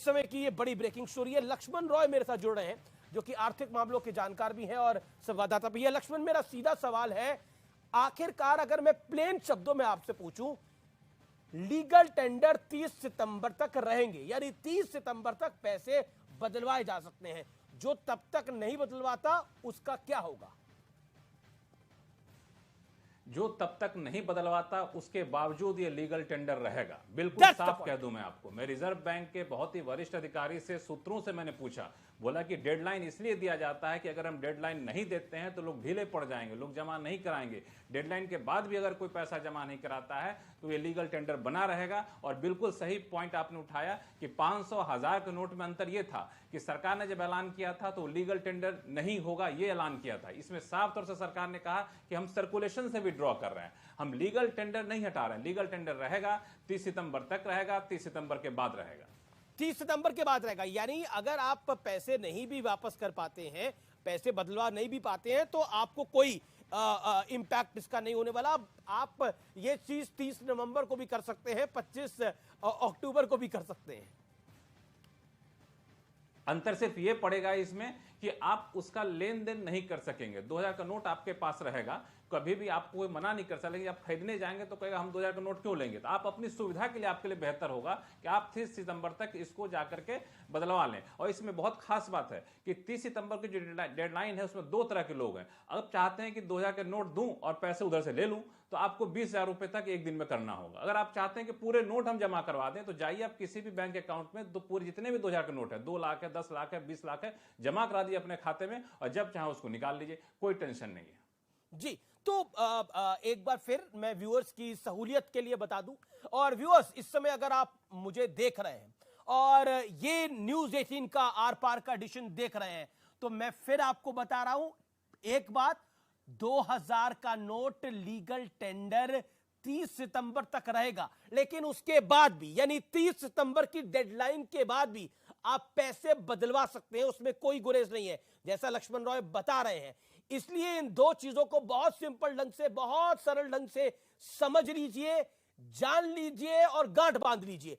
इस समय की ये बड़ी ब्रेकिंग स्टोरी है। लक्ष्मण रॉय मेरे साथ जुड़ रहे हैं, जो कि आर्थिक मामलों के जानकार भी हैं और संवाददाता भी है। लक्ष्मण, मेरा सीधा सवाल है, आखिरकार अगर मैं प्लेन शब्दों में आपसे पूछूं, लीगल टेंडर 30 सितंबर तक रहेंगे, यानी 30 सितंबर तक पैसे बदलवाए जा सकते हैं। जो तब तक नहीं बदलवाता उसका क्या होगा? जो तब तक नहीं बदलवाता उसके बावजूद ये लीगल टेंडर रहेगा। बिल्कुल That's the साफ point. कह दूं मैं आपको, मैं रिजर्व बैंक के बहुत ही वरिष्ठ अधिकारी से, सूत्रों से मैंने पूछा, बोला कि डेडलाइन इसलिए दिया जाता है कि अगर हम डेडलाइन नहीं देते हैं तो लोग ढीले पड़ जाएंगे, लोग जमा नहीं कराएंगे। डेडलाइन के बाद भी अगर कोई पैसा जमा नहीं कराता है तो ये लीगल टेंडर बना रहेगा। और बिल्कुल सही पॉइंट आपने उठाया कि 500, 1000 के नोट में अंतर यह था कि सरकार ने जब ऐलान किया था तो लीगल टेंडर नहीं होगा, ये ऐलान किया था। इसमें साफ तौर से सरकार ने कहा कि हम सर्कुलेशन से विड्रॉ कर रहे हैं, हम लीगल टेंडर नहीं हटा रहे हैं। लीगल टेंडर रहेगा, 30 सितंबर तक रहेगा, 30 सितंबर के बाद रहेगा। 30 सितंबर के बाद रहेगा, यानी अगर आप पैसे नहीं भी वापस कर पाते हैं, पैसे बदलवा नहीं भी पाते हैं, तो आपको कोई इंपैक्ट इसका नहीं होने वाला। आप ये चीज 30 नवंबर को भी कर सकते हैं, 25 अक्टूबर को भी कर सकते हैं। अंतर सिर्फ ये पड़ेगा इसमें कि आप उसका लेन देन नहीं कर सकेंगे। 2000 का नोट आपके पास रहेगा, कभी भी आपको कोई मना नहीं कर सकेगा। आप खरीदने जाएंगे तो कहेगा हम 2000 का नोट क्यों लेंगे। तो आप अपनी सुविधा के लिए, आपके लिए बेहतर होगा कि आप 30 सितंबर तक इसको जाकर के बदलवा लें। और इसमें बहुत खास बात है कि 30 सितंबर की जो डेडलाइन है उसमें 2 तरह के लोग हैं। अगर चाहते हैं कि 2000 के नोट दूं और पैसे उधर से ले लूं तो आपको 20,000 रुपए तक एक दिन में करना होगा। अगर आप चाहते हैं कि पूरे नोट हम जमा करवा दें तो जाइए आप किसी भी बैंक अकाउंट में, तो पूरे जितने भी 2000 के नोट है, 2 लाख है, 10 लाख है, 20 लाख है, जमा करा दिए अपने खाते में और जब चाहे उसको निकाल लीजिए, कोई टेंशन नहीं है। जी, तो एक बार फिर मैं व्यूअर्स की सहूलियत के लिए बता दूं, और व्यूअर्स इस समय अगर आप मुझे देख रहे हैं और ये न्यूज 18 का आर पार का एडिशन देख रहे हैं, तो मैं फिर आपको बता रहा हूं एक बात, 2000 का नोट लीगल टेंडर 30 सितंबर तक रहेगा, लेकिन उसके बाद भी, यानी 30 सितंबर की डेडलाइन के बाद भी आप पैसे बदलवा सकते हैं, उसमें कोई गुरेज नहीं है, जैसा लक्ष्मण रॉय बता रहे हैं। इसलिए इन दो चीजों को बहुत सिंपल ढंग से, बहुत सरल ढंग से समझ लीजिए, जान लीजिए और गांठ बांध लीजिए।